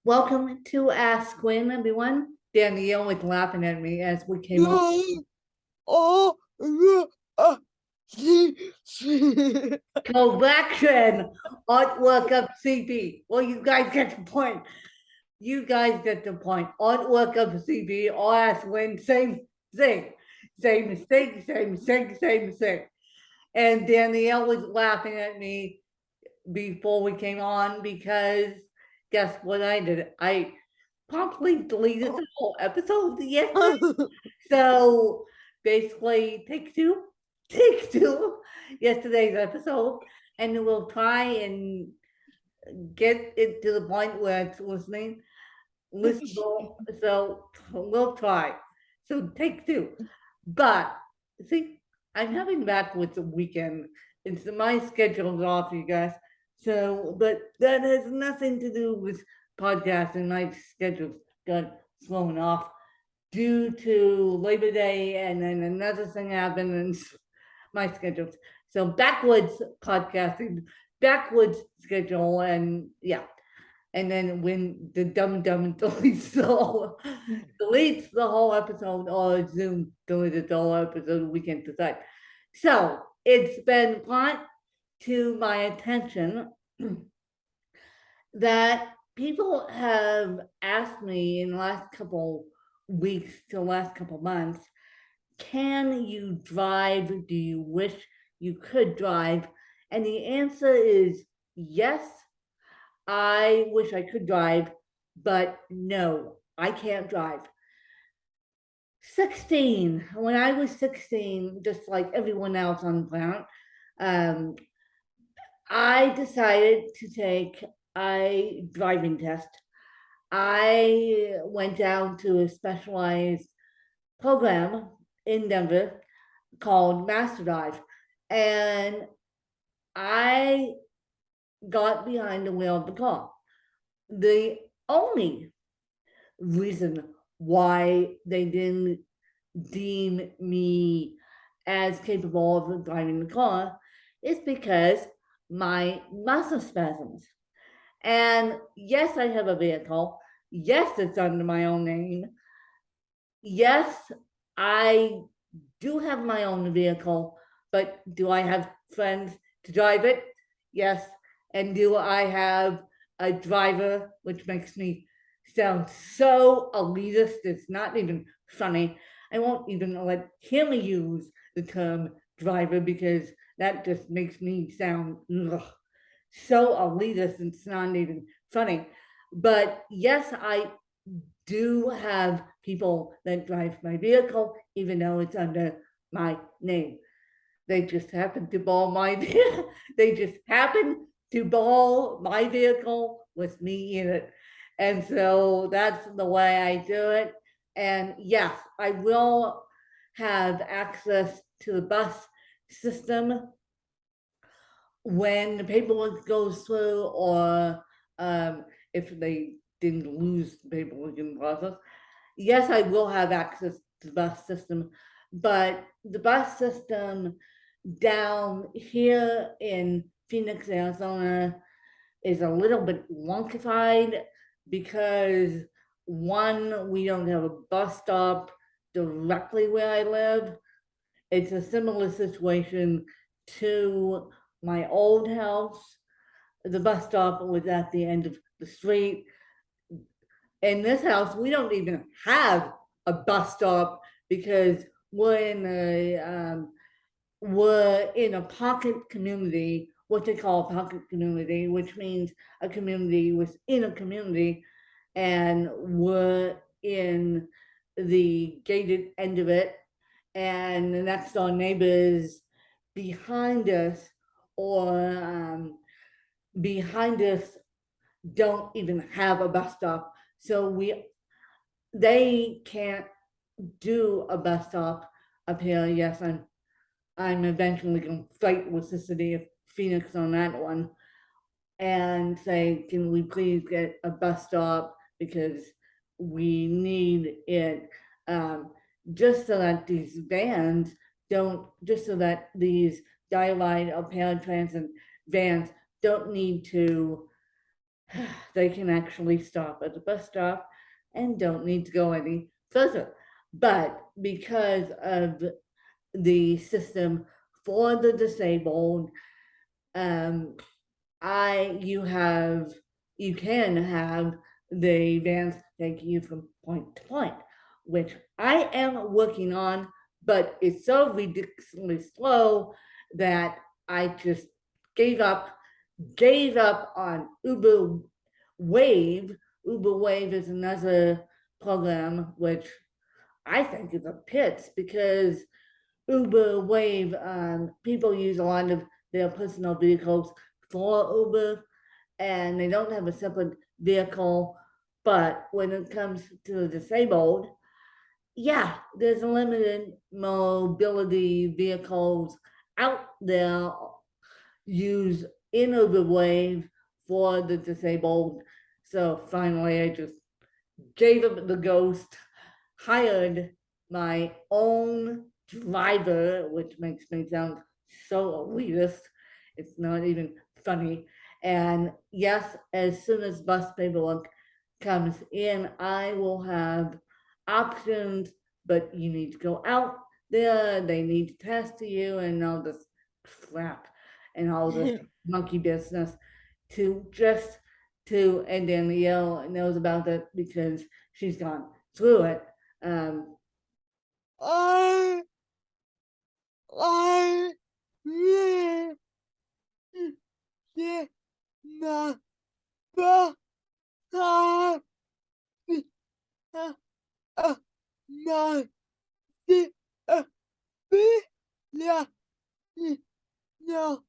Welcome to Ask Quinn, everyone. Danielle was laughing at me as we came up. Oh, Collection artwork of CB. Well, you guys get the point. You guys get the point. Artwork of CB, all Ask Quinn, same thing. Same mistake, same mistake, same mistake. And Danielle was laughing at me before we came on because guess what I did? I promptly deleted the whole episode yesterday. So basically, take two, yesterday's episode, and we'll try and get it to the point where it's listenable. So we'll try. So take two. But see, I'm having backwards a weekend. It's my schedule's off, you guys. So, but that has nothing to do with podcasting. My schedule's got thrown off due to Labor Day, and then another thing happened and my schedules. So backwards podcasting, backwards schedule, and yeah. And then when the dumb deletes the whole episode, or Zoom deleted the whole episode, we can decide. So it's been brought to my attention that people have asked me in the last couple weeks to the last couple months, can you drive? Do you wish you could drive? And the answer is yes, I wish I could drive, but no, I can't drive. 16, when I was 16, just like everyone else on the planet, I decided to take a driving test. I went down to a specialized program in Denver called Master Drive, and I got behind the wheel of the car. The only reason why they didn't deem me as capable of driving the car is because my muscle spasms. And yes, I have a vehicle. Yes, it's under my own name. Yes, I do have my own vehicle, but do I have friends to drive it? Yes. And do I have a driver, which makes me sound so elitist? It's not even funny. I won't even let him use the term driver because that just makes me sound so elitist. It's not even funny. But yes, I do have people that drive my vehicle, even though it's under my name. They just happen to borrow my they just happen to borrow my vehicle with me in it. And so that's the way I do it. And yes, I will have access to the bus system when the paperwork goes through, or if they didn't lose the paperwork in the process. Yes, I will have access to the bus system, but the bus system down here in Phoenix, Arizona is a little bit wonkified because one, we don't have a bus stop directly where I live. It's a similar situation to my old house. The bus stop was at the end of the street. In this house, we don't even have a bus stop because we're in a pocket community, what they call a pocket community, which means a community within a community, and we're in the gated end of it, and the next door neighbors behind us or behind us don't even have a bus stop. So they can't do a bus stop up here. Yes, I'm eventually going to fight with the city of Phoenix on that one and say, can we please get a bus stop because we need it, just so that these vans don't, just so that these Dialine or paratransit vans don't need to they can actually stop at the bus stop and don't need to go any further. But because of the system for the disabled, um, you can have the vans take you from point to point, which I am working on, but it's so ridiculously slow that I just gave up on Uber Wave. Uber Wave is another program which I think is a pit because Uber Wave, people use a lot of their personal vehicles for Uber and they don't have a separate vehicle. But when it comes to the disabled, yeah, there's limited mobility vehicles out there used in Uber Wave for the disabled. So finally, I just gave up the ghost, hired my own driver, which makes me sound so elitist. It's not even funny. And yes, as soon as bus paperwork comes in, I will have options, but you need to go out there, they need to test you and all this crap and all this monkey business to just to, and Danielle knows about it because she's gone through it. Um, I I really did not but I my the yeah no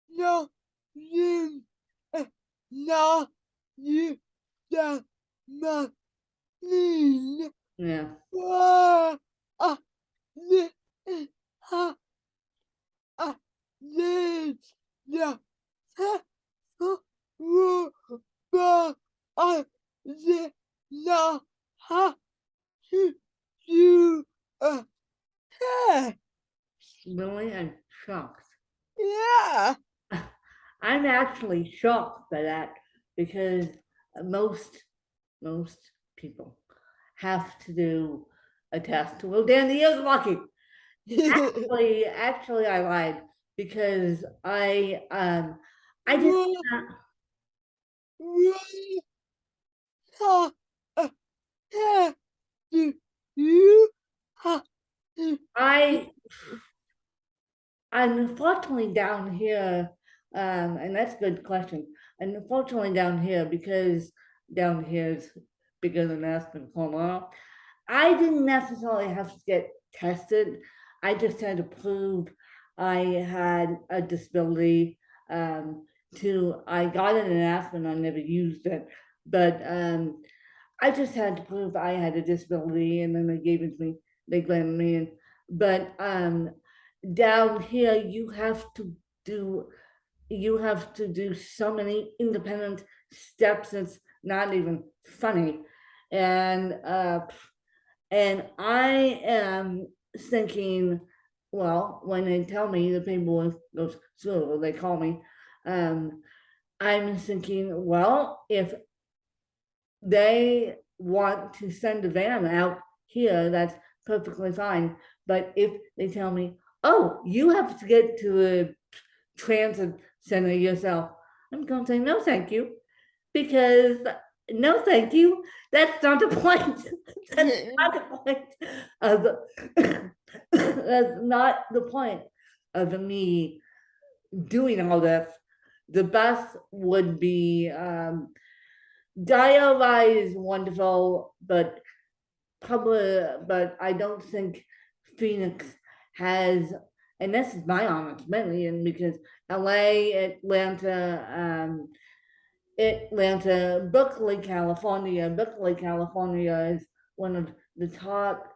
no you no you don't not need yeah, ah the ha the yeah but I the no ha you yeah really, I'm shocked. yeah I'm actually shocked by that because most people have to do a test. Well, Danny is lucky. Actually, I lied because I did not. ha yeah you ha I unfortunately down here, and that's a good question. Unfortunately down here, because down here is bigger than Aspen, Colorado, I didn't necessarily have to get tested. I just had to prove I had a disability. I got it in Aspen, I never used it, but I just had to prove I had a disability, and then they gave it to me. They granted me in. But down here, do you have to do so many independent steps. It's not even funny, and I am thinking, well, when they tell me the paperwork goes through, or they call me, um, I'm thinking, well, if they want to send a van out here, that's perfectly fine. But if they tell me, oh, you have to get to a transit center yourself, I'm going to say, no, thank you. Because no, thank you. That's not the point. That's not the point of that's not the point of me doing all this. The bus would be dial-by is wonderful, but I don't think Phoenix has, and this is my honest opinion, because LA, Berkeley, California. Berkeley, California is one of the top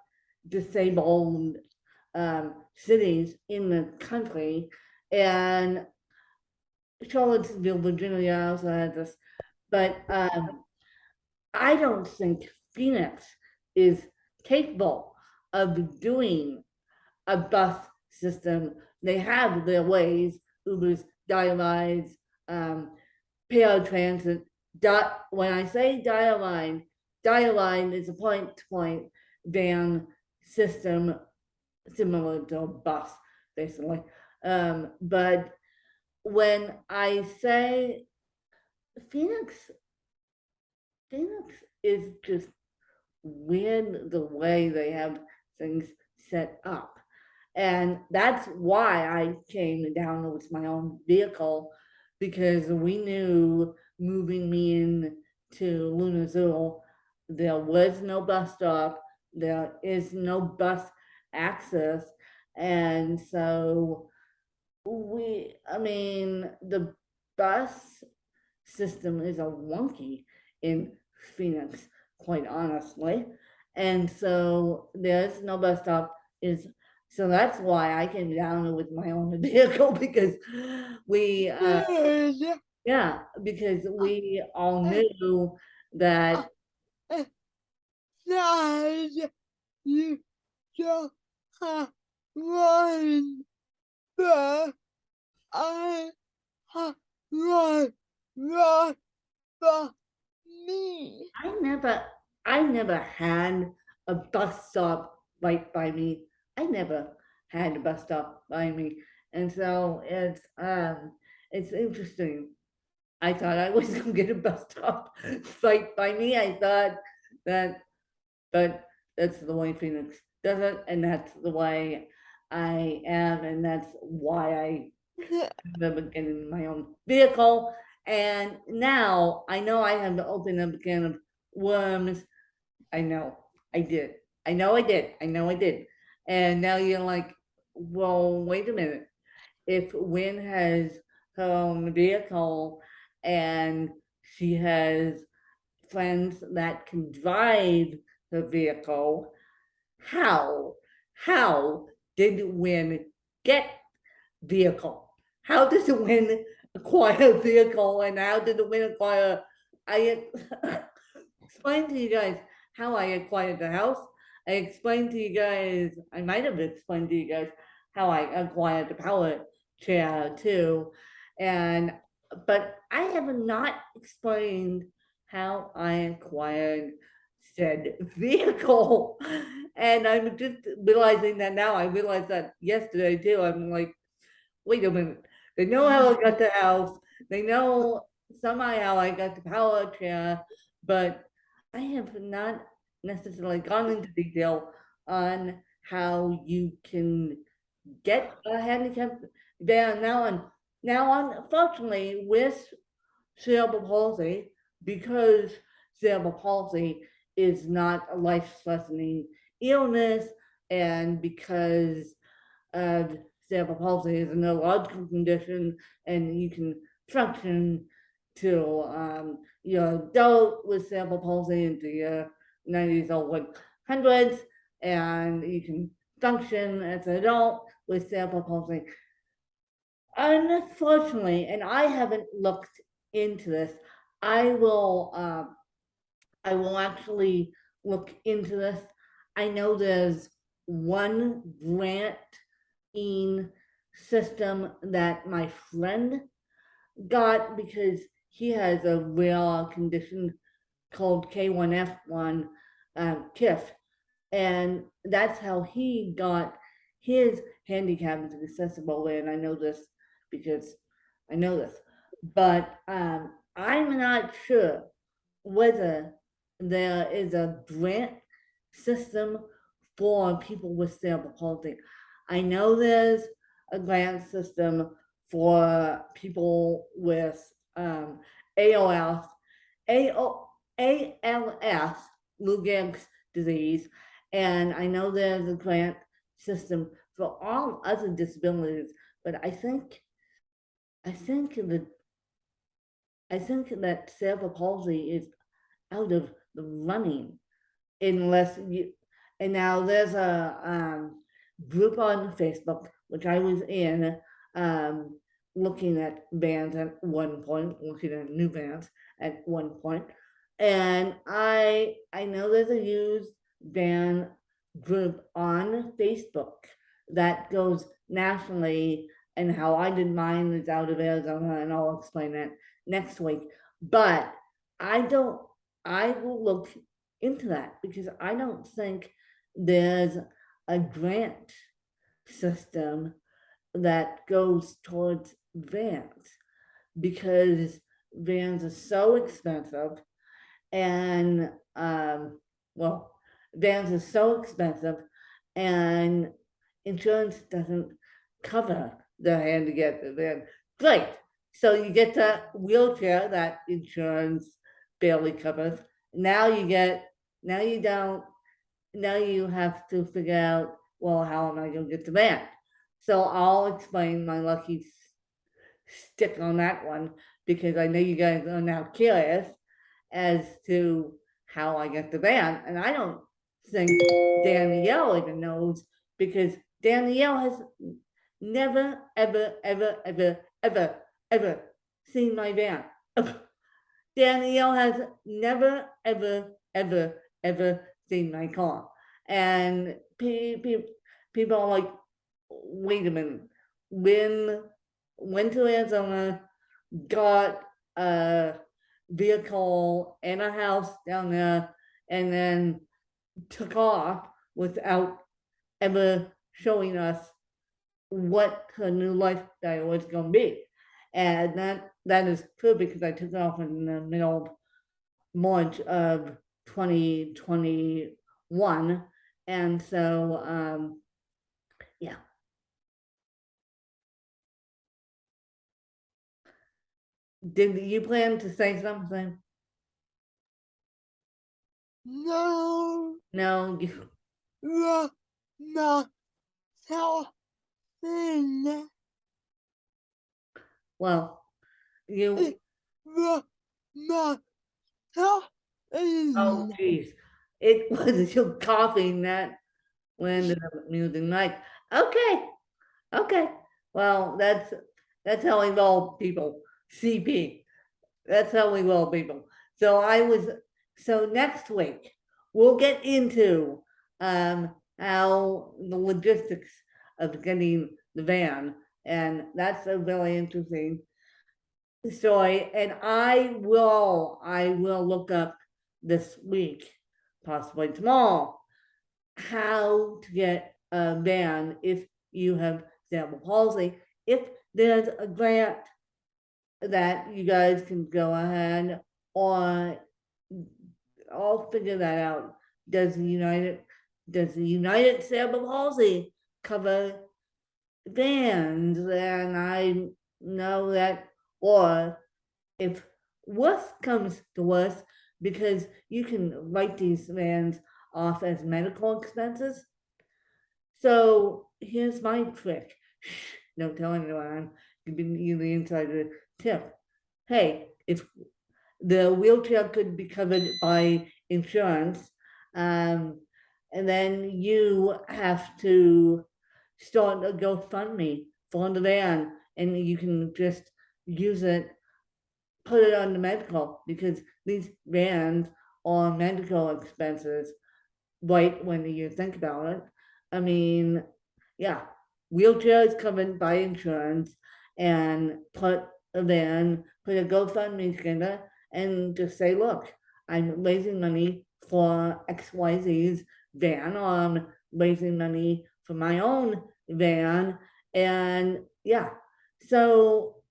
disabled cities in the country, and Charlottesville, Virginia also has this, but I don't think Phoenix is capable of doing a bus system. They have their ways, Ubers, Dialides, paratransit. When I say Dialine is a point-to-point van system similar to a bus, basically. But when I say Phoenix, Phoenix is just weird the way they have things set up. And that's why I came down with my own vehicle, because we knew moving me in to Lunazul, there was no bus stop, there is no bus access. And so I mean, the bus system is a wonky in Phoenix, quite honestly. And so there's no bus stop is, so that's why I came down with my own vehicle, because we, Yeah. yeah, because we all knew that, Guys, you don't have one, but I have one for me. I never had a bus stop right by me. I never had a bus stop by me. And so it's interesting. I thought I was gonna get a bus stop right by me. I thought that, but that's the way Phoenix does it, and that's the way I am, and that's why I remember getting my own vehicle. And now I know I have to open up a can of worms. I know I did. I know I did. I know I did. And now you're like, well, wait a minute. If Wynn has her own vehicle and she has friends that can drive her vehicle, how? How did Wynn get vehicle? How does Wynn acquire a vehicle, and how did Wynn acquire? I explained to you guys how I acquired the house. I explained to you guys, I might have explained to you guys how I acquired the power chair too. And, but I have not explained how I acquired said vehicle. And I'm just realizing that now. I realized that yesterday too. I'm like, wait a minute. They know how I got the house. They know somehow how I got the power chair, but I have not necessarily gone into detail on how you can get a handicap van now unfortunately with cerebral palsy, because cerebral palsy is not a life-threatening illness, and because cerebral palsy is a neurological condition, and you can function till you're adult with cerebral palsy into your 90s or 100s, and you can function as an adult with cerebral palsy. Unfortunately, and I haven't looked into this, I will actually look into this. I know there's one grant in system that my friend got because he has a rare condition called K1F1 KIF, and that's how he got his handicap accessible. And I know this because I know this, but I'm not sure whether there is a grant system for people with cerebral palsy. I know there's a grant system for people with ALS, ALS, Lou Gehrig's disease, and I know there's a grant system for all other disabilities. But I think that cerebral palsy is out of the running unless you, and now there's a group on Facebook, which I was in, looking at bands at one point, looking at new bands at one point. And I know there's a used band group on Facebook that goes nationally and how I did mine is out of Arizona, and I'll explain that next week. But I will look into that because I don't think there's a grant system that goes towards vans because vans are so expensive and well, vans are so expensive and insurance doesn't cover the handicap van. Great. So you get the wheelchair that insurance barely covers. Now you don't, now you have to figure out, well, how am I gonna get the van? So I'll explain my lucky stick on that one because I know you guys are now curious as to how I get the van, and I don't think Danielle even knows because Danielle has never, ever, ever, ever, ever, ever seen my van. Danielle has never, ever, ever, ever seen my car. And people are like, wait a minute, went to Arizona, got a vehicle and a house down there, and then took off without ever showing us what her new lifestyle was going to be. And that is true because I took off in the middle of March of 2021. And so, yeah. Did you plan to say something? No, No, the not something. well, you, The not oh, something. geez. It was you coughing that when the music night. Okay, okay. Well, that's how we roll, people. CP. That's how we roll, people. So next week we'll get into how the logistics of getting the van, and that's a really interesting story. And I will look up this week, possibly tomorrow, how to get a van if you have cerebral palsy. If there's a grant that you guys can go ahead, or I'll figure that out. Does the United Cerebral Palsy cover vans? And I know that, or if worse comes to worse, because you can write these vans off as medical expenses. So here's my trick. Don't tell anyone, I'm giving you the insider tip. Hey, if the wheelchair could be covered by insurance, and then you have to start a GoFundMe for the van, and you can just use it, put it on the medical, because these vans are medical expenses, right, when you think about it. I mean, yeah, wheelchair is covered by insurance, and put a GoFundMe together and just say, look, I'm raising money for XYZ's van, or I'm raising money for my own van. And yeah, so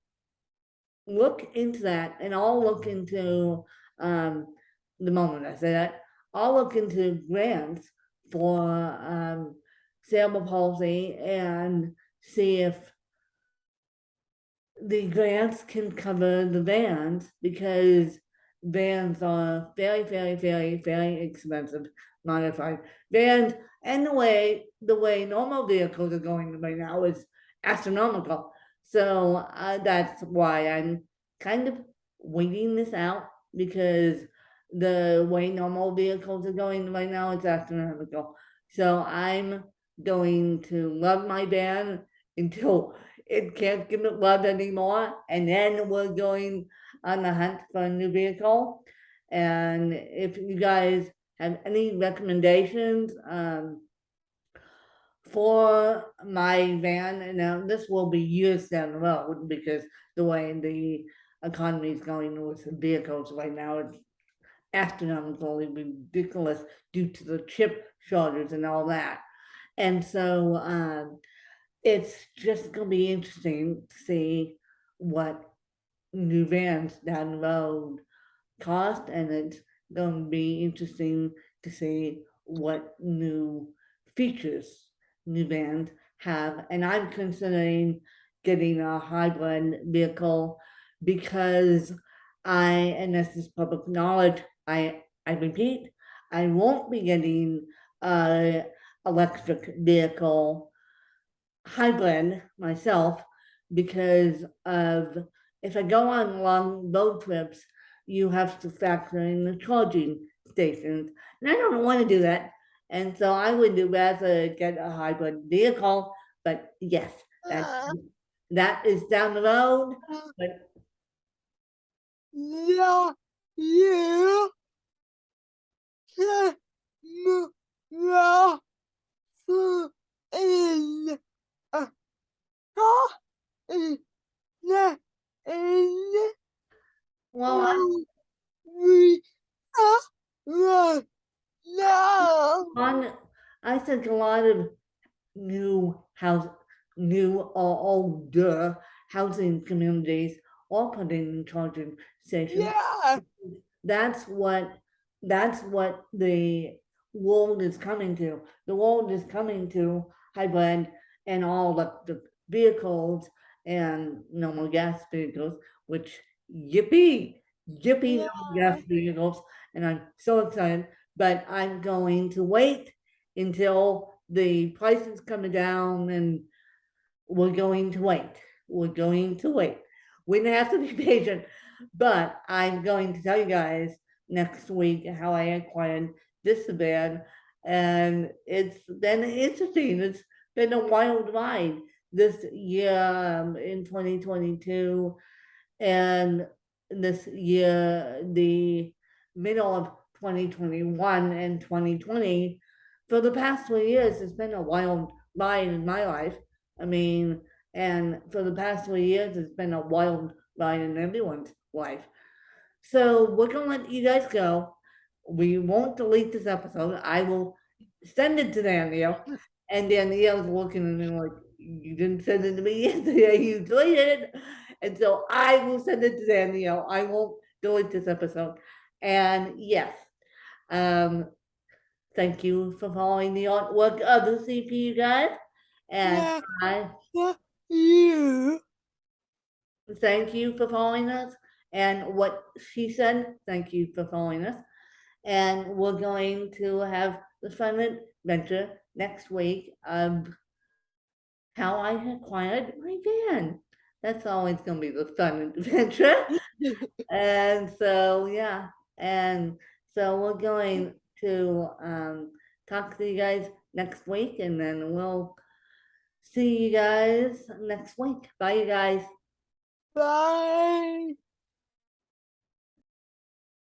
look into that, and I'll look into the moment I say that, I'll look into grants for cerebral palsy and see if the grants can cover the vans, because vans are very, very, very, very expensive modified vans, and the way normal vehicles are going right now is astronomical. So that's why I'm kind of waiting this out, because the way normal vehicles are going right now, it's astronomical. So I'm going to love my van until it can't give it love anymore, and then we're going on the hunt for a new vehicle. And if you guys have any recommendations for my van, and now this will be years down the road because the way the economy is going with vehicles right now, it's astronomically ridiculous due to the chip shortage and all that. And so it's just gonna be interesting to see what new vans down the road cost, and it's going to be interesting to see what new features new vans have. And I'm considering getting a hybrid vehicle because and this is public knowledge, I repeat, I won't be getting a electric vehicle hybrid myself because of if I go on long road trips, you have to factor in the charging stations, and I don't want to do that. And so I would rather get a hybrid vehicle, but yes, that is down the road. But Yeah, you can move in a car in the in well, we are right now. I think a lot of new or older housing communities are putting in charging stations. Yeah, That's what the world is coming to. The world is coming to hybrid and all the vehicles and no more gas vehicles, which yippee, yippee, no more gas vehicles. And I'm so excited, but I'm going to wait until the price is coming down, and we're going to wait. We're going to wait. We're gonna have to be patient, but I'm going to tell you guys next week how I acquired this van, and it's been interesting. It's been a wild ride this year in 2022, and this year, the middle of 2021 and 2020. For the past 3 years, it's been a wild ride in my life. I mean, and for the past 3 years, it's been a wild ride in everyone's life. So we're gonna let you guys go. We won't delete this episode. I will send it to Danielle, and Danielle's looking at me like, "You didn't send it to me yesterday. You deleted it." And so I will send it to Danielle. I won't delete this episode. And yes, um, thank you for following the artwork of the CPU guys. And yeah, I you. thank you for following us. And what she said, thank you for following us. And we're going to have the fun adventure next week of how I acquired my van. That's always going to be the fun adventure. And so, yeah. And so we're going to talk to you guys next week, and then we'll see you guys next week. Bye, you guys. Bye.